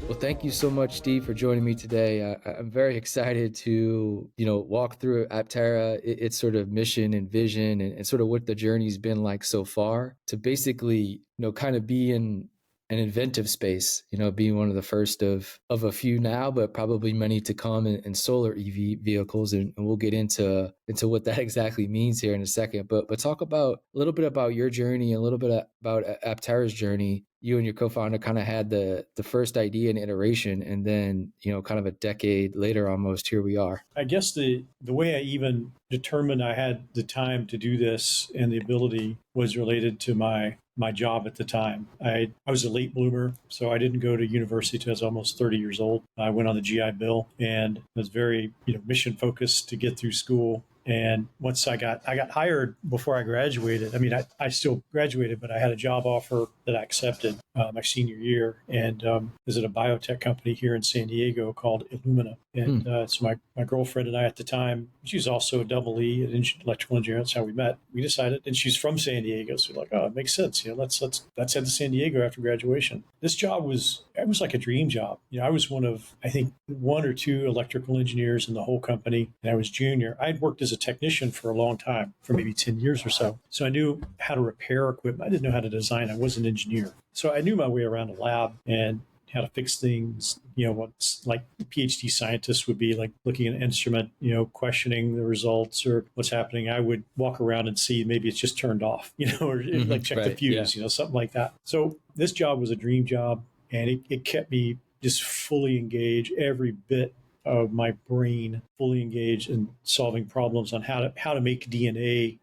Well, thank you so much, Steve, for joining me today. I'm very excited to, walk through Aptera, its sort of mission and vision, and sort of what the journey's been like so far to basically, kind of be in an inventive space, being one of the first of a few now, but probably many to come in solar EV vehicles. And we'll get into what that exactly means here in a second. But talk about a little bit about your journey, a little bit about Aptera's journey. You and your co-founder kind of had the first idea and iteration, and then, kind of a decade later almost, here we are. I guess the way I even determined I had the time to do this and the ability was related to my job at the time. I was a late bloomer, so I didn't go to university until I was almost 30 years old. I went on the GI Bill and was very mission focused to get through school. And once I got hired before I graduated. I mean, I still graduated, but I had a job offer that I accepted my senior year, and was at a biotech company here in San Diego called Illumina. And so my girlfriend and I at the time, she was also a double E at electrical engineering. That's how we met. We decided, and she's from San Diego, so we're like, oh, it makes sense. Let's head to San Diego after graduation. This job was like a dream job. I was one of, I think, one or two electrical engineers in the whole company, and I was junior. I'd worked as a technician for a long time, for maybe 10 years or so. So I knew how to repair equipment. I didn't know how to design. I was an engineer. So I knew my way around a lab and how to fix things. What's like PhD scientists would be like looking at an instrument, questioning the results or what's happening. I would walk around and see maybe it's just turned off, or like check the fuse, something like that. So this job was a dream job, and it kept me just fully engaged, every bit of my brain fully engaged in solving problems on how to make DNA.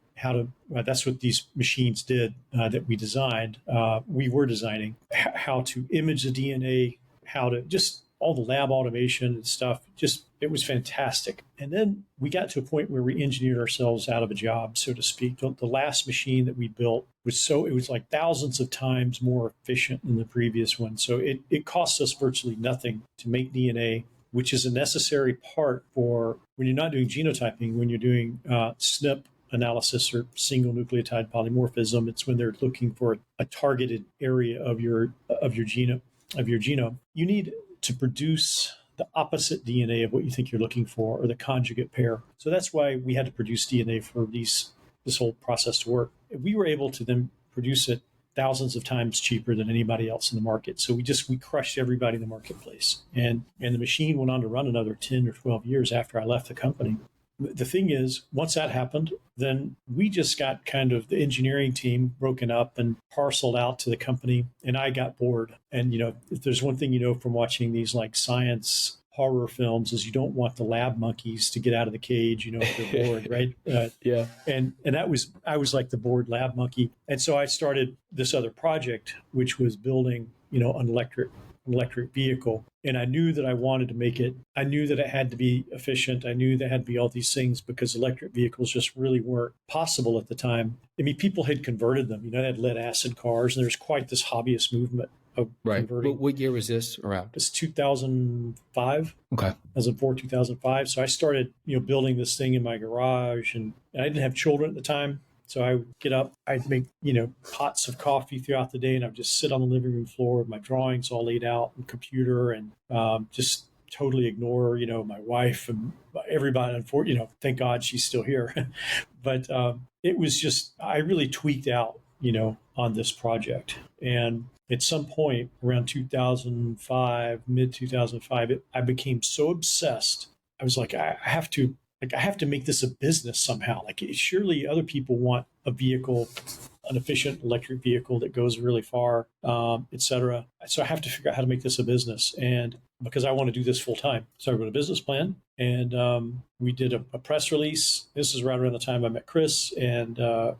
That's what these machines did that we designed. We were designing how to image the DNA, how to just all the lab automation and stuff. Just, it was fantastic. And then we got to a point where we engineered ourselves out of a job, so to speak. The last machine that we built it was like thousands of times more efficient than the previous one. So it cost us virtually nothing to make DNA, which is a necessary part for when you're not doing genotyping, when you're doing SNP analysis or single nucleotide polymorphism. It's when they're looking for a targeted area of your genome. You need to produce the opposite DNA of what you think you're looking for, or the conjugate pair. So that's why we had to produce DNA for this whole process to work. We were able to then produce it thousands of times cheaper than anybody else in the market. So we crushed everybody in the marketplace. And the machine went on to run another 10 or 12 years after I left the company. The thing is, once that happened, then we just got kind of the engineering team broken up and parceled out to the company, and I got bored. And, if there's one thing from watching these like science horror films is you don't want the lab monkeys to get out of the cage, if they're bored, right? Yeah. And I was like the bored lab monkey. And so I started this other project, which was building, an electric vehicle. And I knew that I wanted to make it. I knew that it had to be efficient. I knew there had to be all these things because electric vehicles just really weren't possible at the time. I mean, people had converted them. They had lead acid cars, and there's quite this hobbyist movement of converting. What year was this around? It's 2005. Okay. As of 2005. So I started, building this thing in my garage, and I didn't have children at the time. So I would get up, I'd make, pots of coffee throughout the day, and I'd just sit on the living room floor with my drawings all laid out on the computer, and just totally ignore, my wife and everybody. Thank God she's still here. But it was just, I really tweaked out, on this project. And at some point around 2005, mid 2005, I became so obsessed. I was like, I have to make this a business somehow. Like, surely other people want a vehicle, an efficient electric vehicle that goes really far, et cetera. So I have to figure out how to make this a business, and because I want to do this full time. So I wrote a business plan, and we did a press release. This is right around the time I met Chris, and the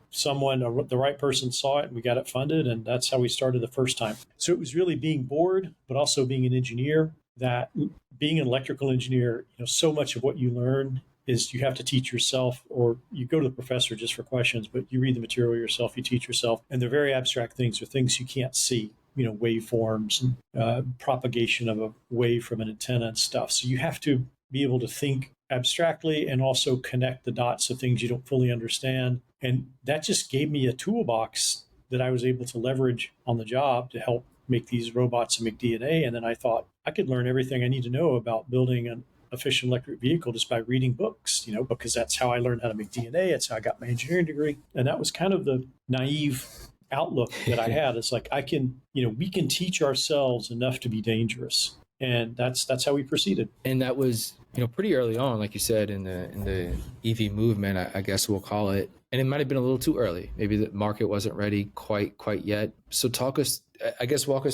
right person saw it, and we got it funded, and that's how we started the first time. So it was really being bored, but also being an engineer. That being an electrical engineer, so much of what you learn is you have to teach yourself, or you go to the professor just for questions, but you read the material yourself, you teach yourself. And they're very abstract things, or things you can't see, waveforms and propagation of a wave from an antenna and stuff. So you have to be able to think abstractly and also connect the dots of things you don't fully understand. And that just gave me a toolbox that I was able to leverage on the job to help make these robots and make DNA. And then I thought, I could learn everything I need to know about building an efficient electric vehicle just by reading books, because that's how I learned how to make DNA. It's how I got my engineering degree. And that was kind of the naive outlook that I had. It's like, we can teach ourselves enough to be dangerous. And that's how we proceeded. And that was, pretty early on, like you said, in the EV movement, I guess we'll call it. And it might have been a little too early. Maybe the market wasn't ready quite yet. So walk us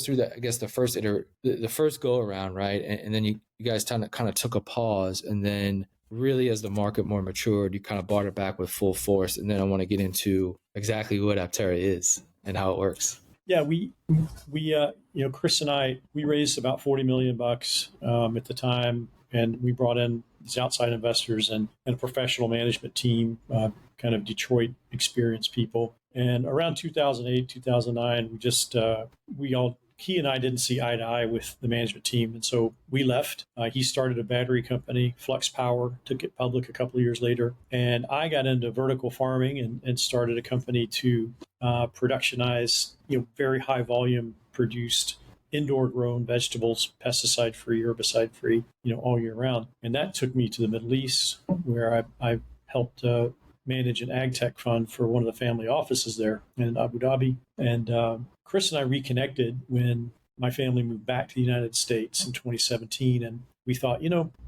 through that. I guess the first go around, right? And then you guys kind of took a pause, and then really, as the market more matured, you kind of brought it back with full force. And then I want to get into exactly what Aptera is and how it works. Yeah, we Chris and I, we raised about $40 million at the time, and we brought in these outside investors and a professional management team, kind of Detroit experienced people. And around 2008, 2009, he and I didn't see eye to eye with the management team. And so we left. He started a battery company, Flux Power, took it public a couple of years later. And I got into vertical farming and started a company to productionize, very high volume produced indoor grown vegetables, pesticide free, herbicide free, all year round. And that took me to the Middle East, where I helped manage an ag tech fund for one of the family offices there in Abu Dhabi. And Chris and I reconnected when my family moved back to the United States in 2017. And we thought,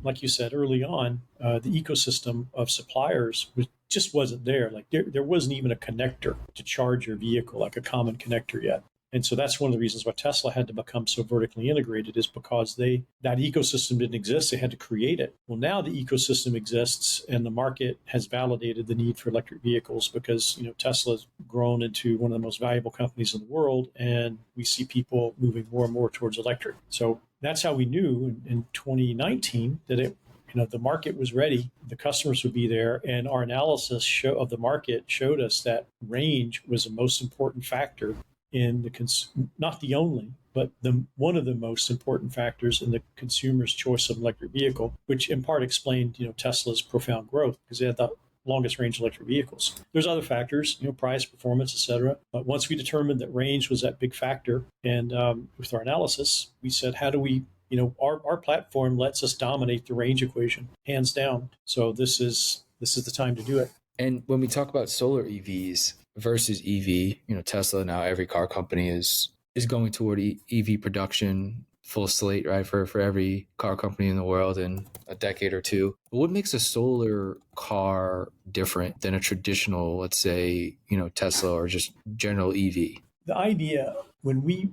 like you said early on, the ecosystem of suppliers just wasn't there. Like there wasn't even a connector to charge your vehicle, like a common connector yet. And so that's one of the reasons why Tesla had to become so vertically integrated, is because that ecosystem didn't exist. They had to create it. Well, now the ecosystem exists, and the market has validated the need for electric vehicles because, Tesla's grown into one of the most valuable companies in the world, and we see people moving more and more towards electric. So that's how we knew in 2019 that the market was ready, the customers would be there, and our analysis of the market showed us that range was the most important factor in not the only, but one of the most important factors in the consumer's choice of electric vehicle, which in part explained, Tesla's profound growth, because they had the longest range electric vehicles. There's other factors, price, performance, et cetera. But once we determined that range was that big factor, and with our analysis, we said, how do we, our platform lets us dominate the range equation, hands down. So this is the time to do it. And when we talk about solar EVs versus EV, Tesla, now every car company is going toward EV production, full slate, right, for every car company in the world in a decade or two. But what makes a solar car different than a traditional, let's say, Tesla or just general EV? The idea, when we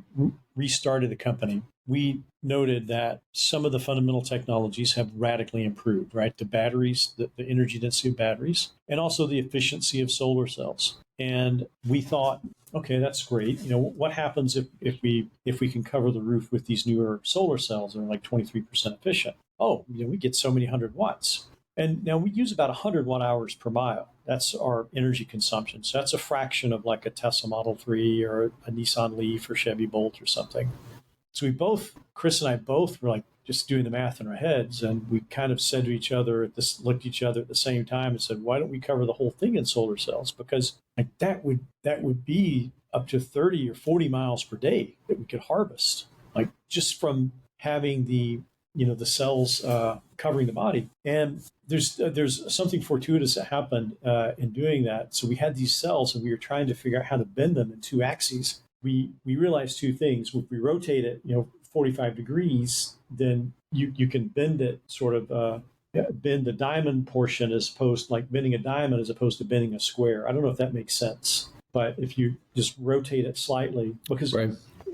restarted the company, we noted that some of the fundamental technologies have radically improved, right? The batteries, the energy density of batteries, and also the efficiency of solar cells. And we thought, okay, that's great. What happens if we can cover the roof with these newer solar cells that are like 23% efficient? Oh, we get so many 100 watts. And now we use about 100 watt hours per mile. That's our energy consumption. So that's a fraction of like a Tesla Model 3 or a Nissan Leaf or Chevy Bolt or something. So Chris and I both were like just doing the math in our heads, and we kind of said to each other, looked at each other at the same time and said, why don't we cover the whole thing in solar cells? Because like that would be up to 30 or 40 miles per day that we could harvest, like just from having the cells covering the body. And there's something fortuitous that happened in doing that. So we had these cells, and we were trying to figure out how to bend them in two axes. We realized two things. If we rotate it, 45 degrees, then you can bend it sort of bend the diamond portion as opposed to like bending a diamond as opposed to bending a square. I don't know if that makes sense, but if you just rotate it slightly, because right.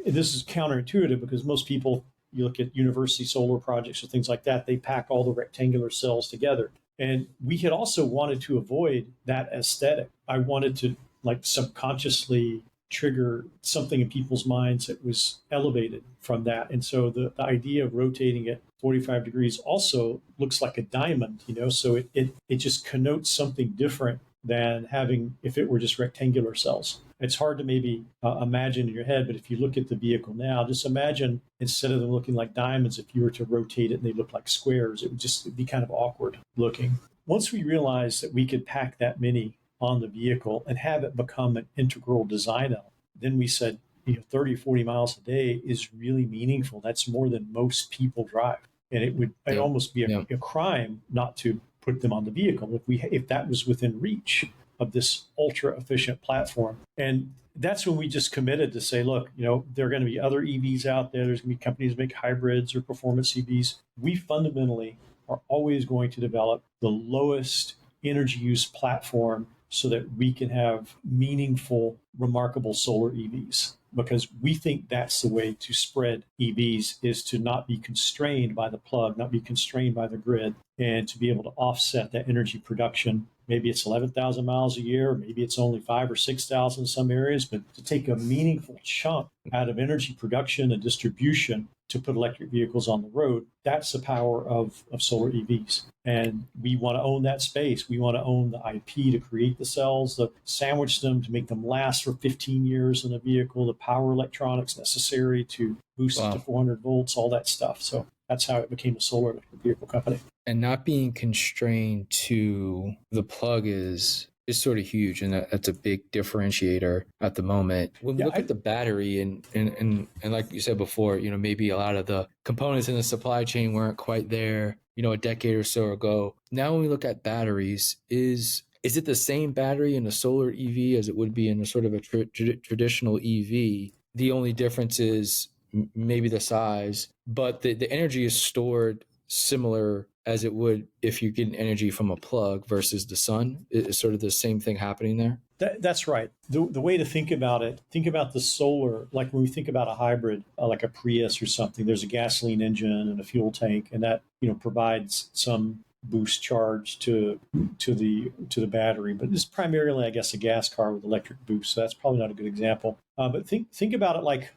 This is counterintuitive, because most people, you look at university solar projects or things like that, they pack all the rectangular cells together. And we had also wanted to avoid that aesthetic. I wanted to like subconsciously trigger something in people's minds that was elevated from that. And so the idea of rotating it 45 degrees also looks like a diamond, so it just connotes something different than having if it were just rectangular cells. It's hard to maybe imagine in your head, but if you look at the vehicle now, just imagine instead of them looking like diamonds, if you were to rotate it and they look like squares, it'd be kind of awkward looking. Once we realized that we could pack that many on the vehicle and have it become an integral design element, then we said, 30 or 40 miles a day is really meaningful. That's more than most people drive. And it'd Yeah. almost be Yeah. a crime not to put them on the vehicle if that was within reach of this ultra efficient platform. And that's when we just committed to say, look, there are going to be other EVs out there. There's going to be companies that make hybrids or performance EVs. We fundamentally are always going to develop the lowest energy use platform so that we can have meaningful, remarkable solar EVs. Because we think that's the way to spread EVs, is to not be constrained by the plug, not be constrained by the grid, and to be able to offset that energy production. Maybe it's 11,000 miles a year, maybe it's only 5,000 or 6,000 in some areas, but to take a meaningful chunk out of energy production and distribution to put electric vehicles on the road, that's the power of solar EVs. And we want to own that space. We want to own the IP to create the cells, to sandwich them, to make them last for 15 years in a vehicle, the power electronics necessary to boost it to 400 volts, all that stuff. So that's how it became a solar electric vehicle company. And not being constrained to the plug is sort of huge, and that's a big differentiator at the moment. When we look at the battery and like you said before, maybe a lot of the components in the supply chain weren't quite there, a decade or so ago. Now when we look at batteries, is it the same battery in a solar EV as it would be in a sort of a traditional EV? The only difference is maybe the size, but the energy is stored similar as it would if you're getting energy from a plug versus the sun. Is sort of the same thing happening there? That's right. The way to think about it, think about the solar, like when we think about a hybrid, like a Prius or something, there's a gasoline engine and a fuel tank, and that provides some boost charge to the battery. But it's primarily, I guess, a gas car with electric boost. So that's probably not a good example. But think about it like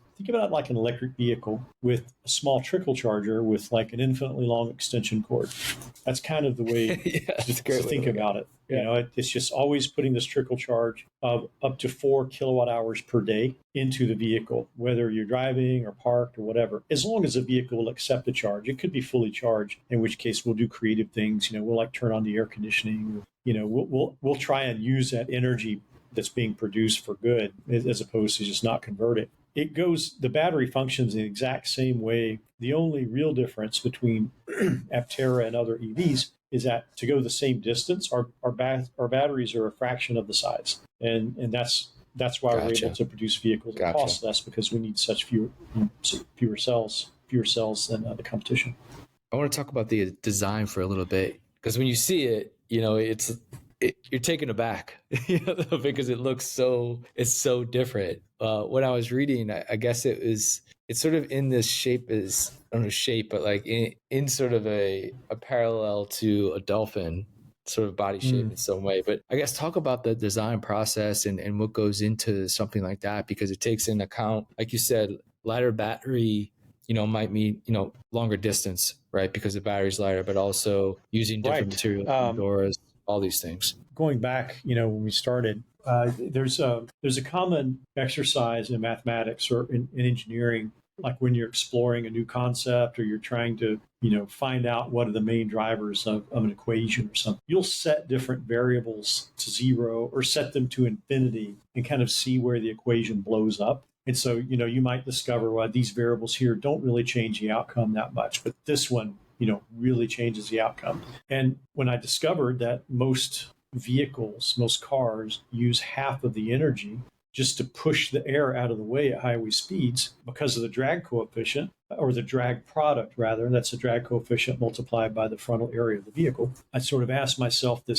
an electric vehicle with a small trickle charger with like an infinitely long extension cord. That's kind of the way to think about it. Yeah. It's just always putting this trickle charge of up to 4 kilowatt hours per day into the vehicle, whether you're driving or parked or whatever, as long as the vehicle will accept the charge. It could be fully charged, in which case we'll do creative things. We'll like turn on the air conditioning. We'll try and use that energy that's being produced for good, as opposed to just not convert it. The battery functions the exact same way. The only real difference between Aptera and other EVs is that to go the same distance, our batteries are a fraction of the size. And that's why we're able to produce vehicles that cost less, because we need such fewer cells than the competition. I want to talk about the design for a little bit, because when you see it, you're taken aback because it's so different. When I was reading, I guess it's sort of in this shape but like in sort of a parallel to a dolphin sort of body shape in some way. But I guess talk about the design process and what goes into something like that, because it takes into account, like you said, lighter battery, might mean, longer distance, right? Because the battery's lighter, but also using different materials indoors, all these things. Going back, when we started, there's a common exercise in mathematics or in engineering, like when you're exploring a new concept or you're trying to, find out what are the main drivers of an equation or something. You'll set different variables to zero or set them to infinity and kind of see where the equation blows up. And so, you might discover, well, these variables here don't really change the outcome that much, but this one, really changes the outcome. And when I discovered that most cars use half of the energy just to push the air out of the way at highway speeds because of the drag coefficient, or the drag product rather, and that's the drag coefficient multiplied by the frontal area of the vehicle. I sort of asked myself I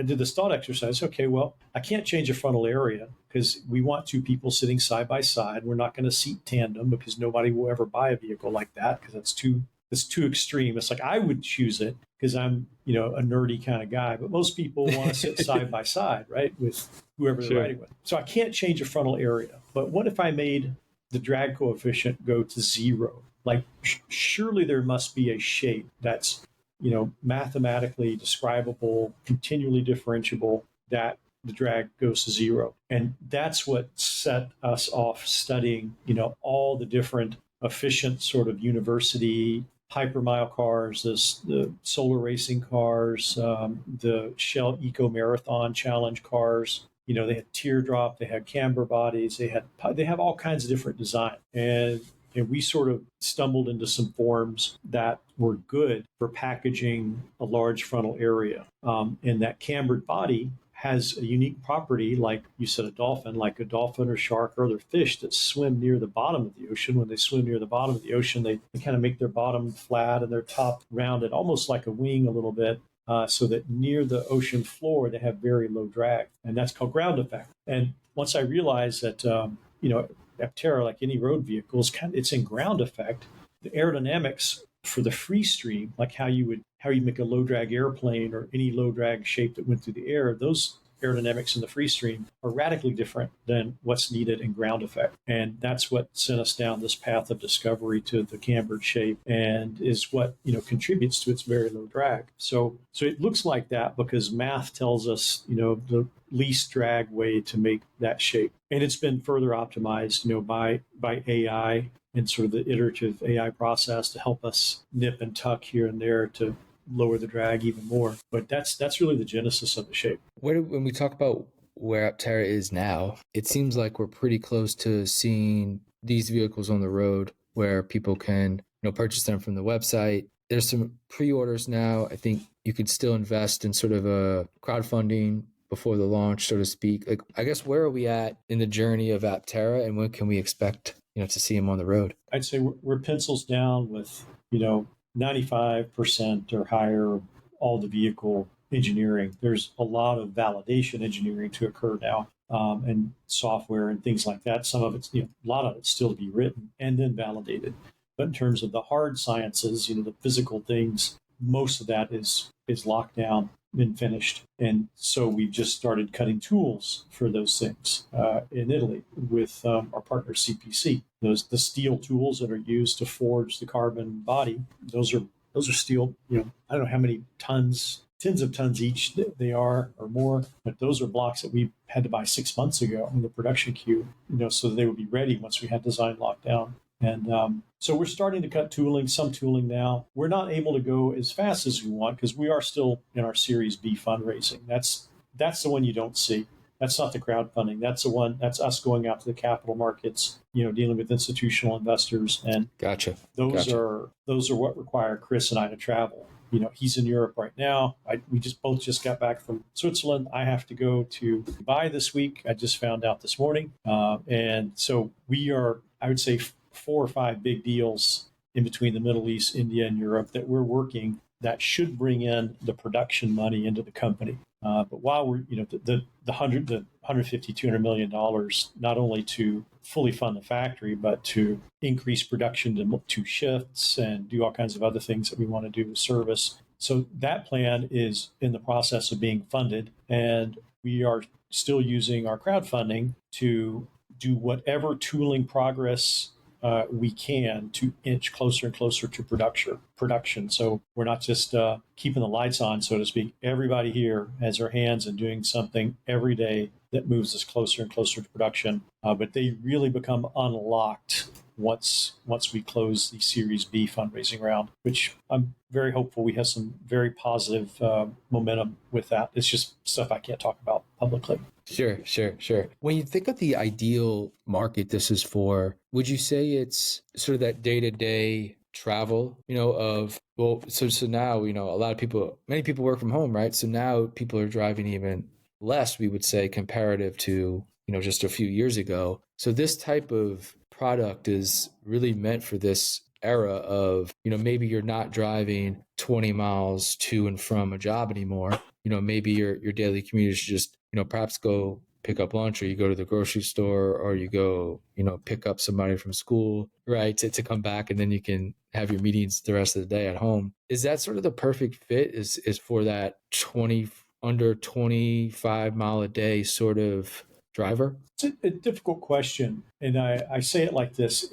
did this thought exercise. Okay, well, I can't change the frontal area because we want two people sitting side by side. We're not going to seat tandem because nobody will ever buy a vehicle like that because it's too extreme. It's like I would choose it because I'm, a nerdy kind of guy, but most people want to sit side by side, right, with whoever they're riding with. So I can't change the frontal area. But what if I made the drag coefficient go to zero? Like, surely there must be a shape that's, mathematically describable, continually differentiable, that the drag goes to zero. And that's what set us off studying, all the different efficient sort of university hypermile cars, the solar racing cars, the Shell Eco Marathon Challenge cars, they had teardrop, they had camber bodies, they have all kinds of different design. And we sort of stumbled into some forms that were good for packaging a large frontal area. And that cambered body has a unique property, like you said, like a dolphin or shark or other fish that swim near the bottom of the ocean. When they swim near the bottom of the ocean, they kind of make their bottom flat and their top rounded, almost like a wing a little bit, so that near the ocean floor, they have very low drag. And that's called ground effect. And once I realized that, Aptera, like any road vehicle, it's in ground effect. The aerodynamics for the free stream, like how you make a low drag airplane or any low drag shape that went through the air, those aerodynamics in the free stream are radically different than what's needed in ground effect. And that's what sent us down this path of discovery to the cambered shape, and is what contributes to its very low drag. So it looks like that because math tells us the least drag way to make that shape. And it's been further optimized by AI and sort of the iterative AI process to help us nip and tuck here and there to lower the drag even more. But that's really the genesis of the shape. When we talk about where Aptera is now, it seems like we're pretty close to seeing these vehicles on the road where people can purchase them from the website. There's some pre-orders now. I think you could still invest in sort of a crowdfunding before the launch, so to speak. Like, I guess, where are we at in the journey of Aptera, and when can we expect to see them on the road? I'd say we're pencils down with 95% or higher of all the vehicle engineering. There's a lot of validation engineering to occur now, and software and things like that. Some of it's, a lot of it's still to be written and then validated. But in terms of the hard sciences, the physical things, most of that is locked down and finished. And so we've just started cutting tools for those things in Italy with our partner CPC. The steel tools that are used to forge the carbon body, those are steel. I don't know how many tons, tens of tons each they are or more, but those are blocks that we had to buy 6 months ago in the production queue, so that they would be ready once we had design locked down. And so we're starting to cut some tooling now. We're not able to go as fast as we want because we are still in our Series B fundraising. That's the one you don't see. That's not the crowdfunding. That's us going out to the capital markets, dealing with institutional investors. And Gotcha. Those are what require Chris and I to travel. He's in Europe right now. We both just got back from Switzerland. I have to go to Dubai this week. I just found out this morning. And so we are, I would say, 4 or 5 big deals in between the Middle East, India, and Europe that we're working that should bring in the production money into the company. But while we're, the 150, $200 million, not only to fully fund the factory, but to increase production to 2 shifts and do all kinds of other things that we want to do with service. So that plan is in the process of being funded, and we are still using our crowdfunding to do whatever tooling progress we can to inch closer and closer to production. So we're not just keeping the lights on, so to speak. Everybody here has their hands in doing something every day that moves us closer and closer to production. But they really become unlocked once we close the Series B fundraising round, which I'm very hopeful we have some very positive momentum with that. It's just stuff I can't talk about publicly. Sure. When you think of the ideal market this is for, would you say it's sort of that day-to-day travel, so now, many people work from home, right? So now people are driving even less, we would say, comparative to, just a few years ago. So this type of product is really meant for this era of, maybe you're not driving 20 miles to and from a job anymore. Maybe your daily commute is just, perhaps go pick up lunch, or you go to the grocery store, or you go, pick up somebody from school, right, to come back, and then you can have your meetings the rest of the day at home. Is that sort of the perfect fit is for that under 25 mile a day sort of driver? It's a difficult question, and I say it like this.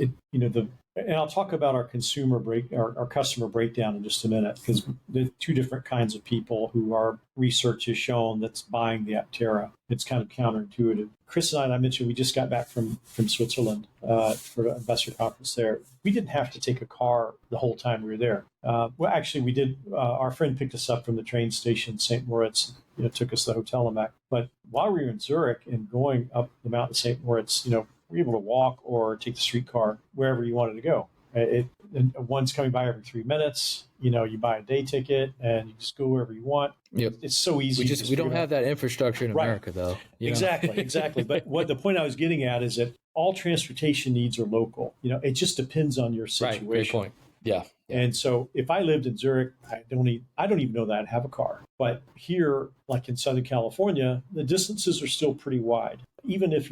And I'll talk about our customer breakdown in just a minute, because the 2 different kinds of people who our research has shown that's buying the Aptera. It's kind of counterintuitive. Chris and I mentioned we just got back from Switzerland for an investor conference there. We didn't have to take a car the whole time we were there. Well, actually, we did. Our friend picked us up from the train station in St. Moritz, took us to the hotel and back. But while we were in Zurich and going up the mountain St. Moritz, we're able to walk or take the streetcar wherever you wanted to go. And one's coming by every 3 minutes. You buy a day ticket and you just go wherever you want. Yep. It's so easy. We don't have that infrastructure in Right. America, though. Exactly. But what the point I was getting at is that all transportation needs are local. It just depends on your situation. Right. Great point. Yeah. And so if I lived in Zurich, I don't even know that I'd have a car. But here, like in Southern California, the distances are still pretty wide. Even if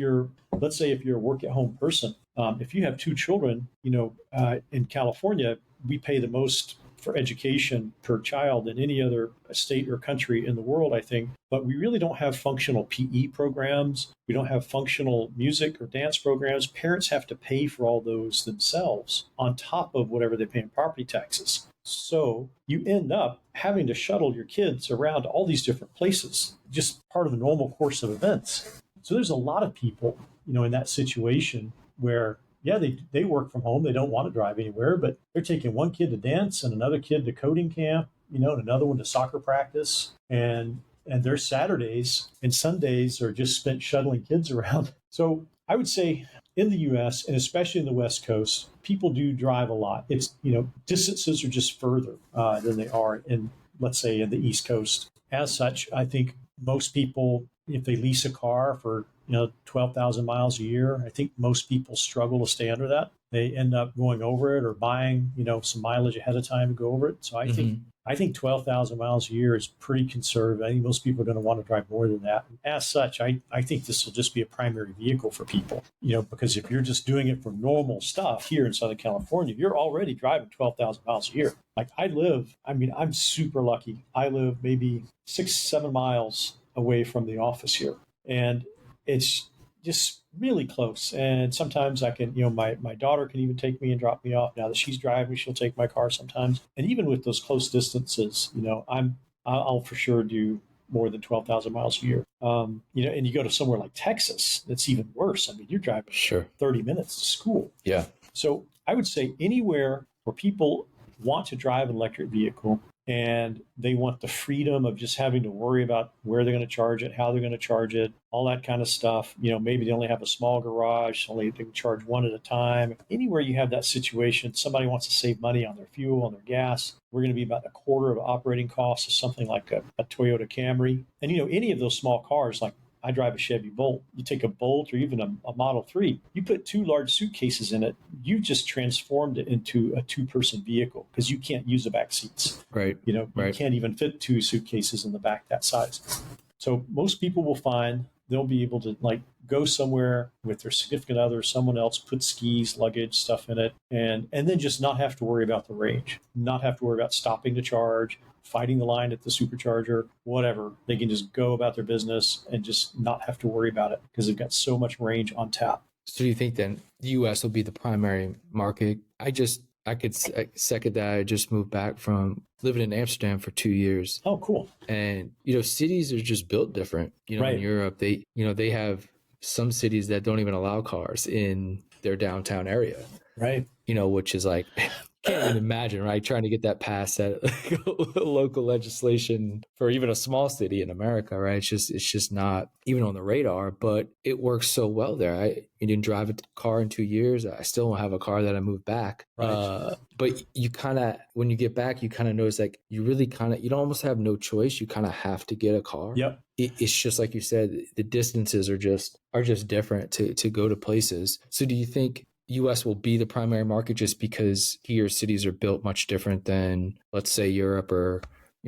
let's say if you're a work at home person, if you have two children, in California, we pay the most for education per child than any other state or country in the world, I think. But we really don't have functional PE programs. We don't have functional music or dance programs. Parents have to pay for all those themselves on top of whatever they pay in property taxes. So you end up having to shuttle your kids around all these different places, just part of the normal course of events. So there's a lot of people, in that situation where they work from home. They don't want to drive anywhere, but they're taking one kid to dance and another kid to coding camp, and another one to soccer practice. And their Saturdays and Sundays are just spent shuttling kids around. So I would say in the U.S., and especially in the West Coast, people do drive a lot. It's, distances are just further than they are in, let's say, in the East Coast. As such, I think most people, if they lease a car for 12,000 miles a year, I think most people struggle to stay under that. They end up going over it or buying, some mileage ahead of time to go over it. So I think 12,000 miles a year is pretty conservative. I think most people are going to want to drive more than that. As such, I think this will just be a primary vehicle for people, because if you're just doing it for normal stuff here in Southern California, you're already driving 12,000 miles a year. Like I'm super lucky. I live maybe 6-7 miles away from the office here. And it's just really close. And sometimes I can, my daughter can even take me and drop me off. Now that she's driving, she'll take my car sometimes. And even with those close distances, I'll for sure do more than 12,000 miles a year. And you go to somewhere like Texas, that's even worse. I mean, you're driving 30 minutes to school. Yeah. So I would say anywhere where people want to drive an electric vehicle and they want the freedom of just having to worry about where they're going to charge it, how they're going to charge it, all that kind of stuff. Maybe they only have a small garage, only they can charge one at a time. Anywhere you have that situation, somebody wants to save money on their fuel, on their gas. We're going to be about a quarter of operating costs of something like a Toyota Camry. And, any of those small cars, like I drive a Chevy Bolt. You take a Bolt or even a Model 3, you put two large suitcases in it, you just transformed it into a two-person vehicle because you can't use the back seats. Right. You can't even fit two suitcases in the back that size. So most people will find they'll be able to go somewhere with their significant other, someone else, put skis, luggage, stuff in it, and then just not have to worry about the range, not have to worry about stopping to charge, fighting the line at the supercharger, whatever. They can just go about their business and just not have to worry about it because they've got so much range on tap. So do you think then the U.S. will be the primary market? I could second that. I just moved back from living in Amsterdam for 2 years. Oh, cool. And, cities are just built different. Right. In Europe, they have some cities that don't even allow cars in their downtown area. Right. Which is like, can't even imagine, right? Trying to get that passed at local legislation for even a small city in America, right? It's just not even on the radar, but it works so well there. I didn't drive a car in 2 years. I still don't have a car that I moved back. Right. But you kind of, when you get back, you kind of notice you really you don't almost have no choice. You kind of have to get a car. Yep. It's just like you said, the distances are just different to go to places. So do you think U.S. will be the primary market just because here cities are built much different than, let's say, Europe or,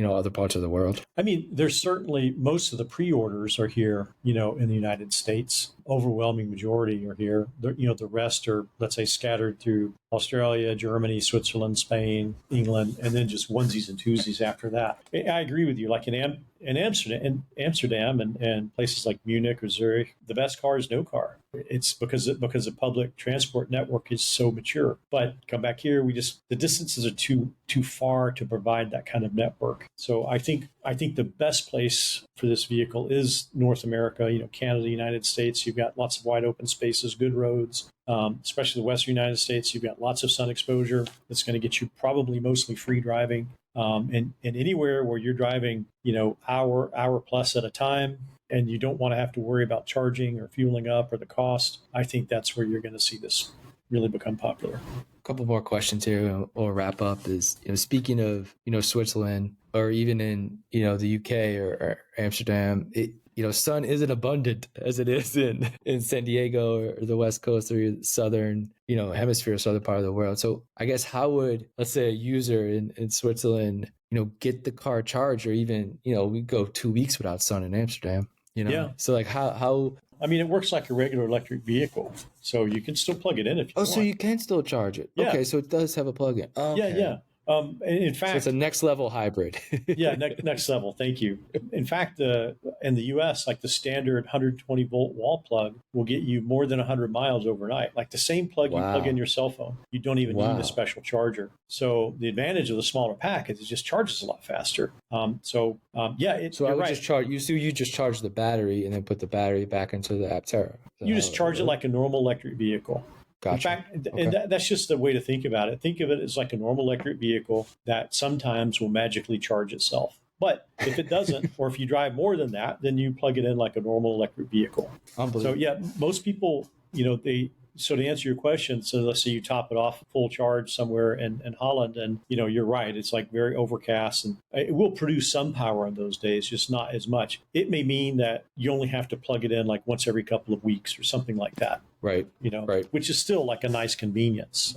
other parts of the world? I mean, there's certainly most of the pre-orders are here, in the United States. Overwhelming majority are here. The rest are, let's say, scattered through Australia, Germany, Switzerland, Spain, England, and then just onesies and twosies after that. I agree with you. Like in Amsterdam and places like Munich or Zurich, the best car is no car. It's because the public transport network is so mature. But come back here, the distances are too far to provide that kind of network. So I think the best place for this vehicle is North America, Canada, United States. You've got lots of wide open spaces, good roads, especially the Western United States. You've got lots of sun exposure. That's going to get you probably mostly free driving. And anywhere where you're driving, hour plus at a time, and you don't want to have to worry about charging or fueling up or the cost, I think that's where you're going to see this really become popular. A couple more questions here and we'll wrap up. Is, speaking of, Switzerland, or even in, the UK or Amsterdam, sun isn't abundant as it is in San Diego or the West Coast or southern, hemisphere, southern part of the world. So I guess how would, let's say, a user in Switzerland, get the car charged, or even, we go 2 weeks without sun in Amsterdam, Yeah. So like how I mean, it works like a regular electric vehicle, so you can still plug it in if you want. so you can still charge it. Yeah. Okay, so it does have a plug-in. Okay. Yeah. In fact, so it's a next level hybrid. Yeah, next level. Thank you. In fact, in the U.S., like the standard 120 volt wall plug will get you more than 100 miles overnight. Like the same plug you plug in your cell phone, you don't even need a special charger. So the advantage of the smaller pack is it just charges a lot faster. So I would just charge you. So you just charge the battery and then put the battery back into the Aptera. You just charge it like a normal electric vehicle. Gotcha. In fact, and that's just the way to think about it. Think of it as like a normal electric vehicle that sometimes will magically charge itself. But if it doesn't, or if you drive more than that, then you plug it in like a normal electric vehicle. So yeah, most people, so to answer your question, so let's say you top it off full charge somewhere in Holland, and you're right, it's like very overcast, and it will produce some power on those days, just not as much. It may mean that you only have to plug it in like once every couple of weeks or something like that. Right. Right. Which is still like a nice convenience.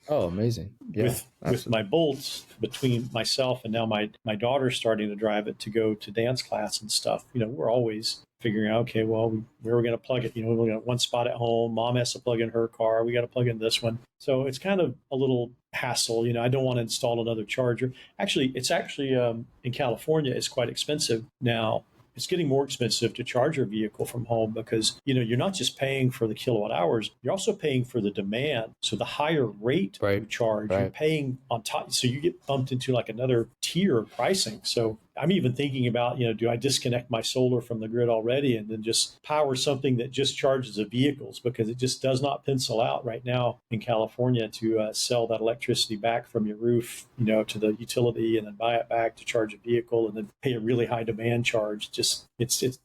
Amazing. Yeah, with my Bolts, between myself and now my daughter starting to drive it to go to dance class and stuff, we're always figuring out, okay, well, where are we going to plug it? We got one spot at home. Mom has to plug in her car. We got to plug in this one. So it's kind of a little hassle. I don't want to install another charger. It's actually in California, it's quite expensive now. It's getting more expensive to charge your vehicle from home because, you're not just paying for the kilowatt hours, you're also paying for the demand. So the higher rate you charge, you're paying on top. So you get bumped into like another tier of pricing. So I'm even thinking about, do I disconnect my solar from the grid already and then just power something that just charges the vehicles, because it just does not pencil out right now in California to sell that electricity back from your roof, to the utility and then buy it back to charge a vehicle and then pay a really high demand charge.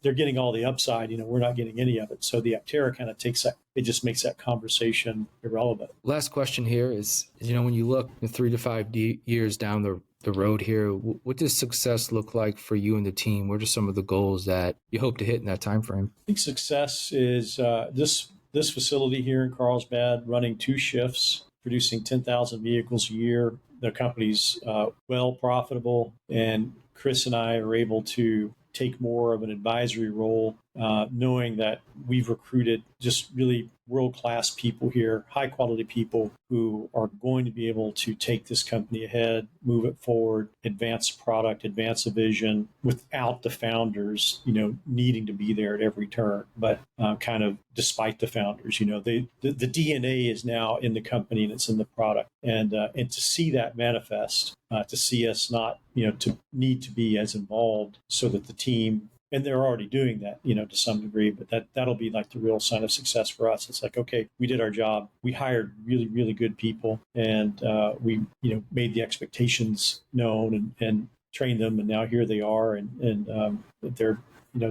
They're getting all the upside, we're not getting any of it. So the Aptera kind of takes that. It just makes that conversation irrelevant. Last question here is, when you look 3 to 5 years down the road here, what does success look like for you and the team? What are some of the goals that you hope to hit in that time frame? I think success is this facility here in Carlsbad running 2 shifts, producing 10,000 vehicles a year. The company's well profitable, and Chris and I are able to take more of an advisory role, knowing that we've recruited just really world-class people here, high-quality people who are going to be able to take this company ahead, move it forward, advance the product, advance the vision without the founders, needing to be there at every turn. But kind of despite the founders, the DNA is now in the company and it's in the product. And to see that manifest, to see us not, to need to be as involved so that the team, and they're already doing that, to some degree, but that'll be like the real sign of success for us. It's like, okay, we did our job. We hired really, really good people, and we, made the expectations known and trained them, and now here they are, and they're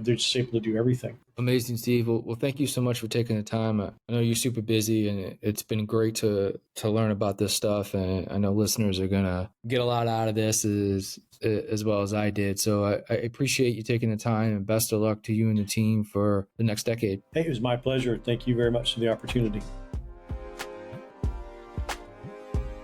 just able to do everything. Amazing, Steve. Well, thank you so much for taking the time. I know you're super busy, and it's been great to learn about this stuff. And I know listeners are going to get a lot out of this as well as I did. So I appreciate you taking the time, and best of luck to you and the team for the next decade. Hey, it was my pleasure. Thank you very much for the opportunity.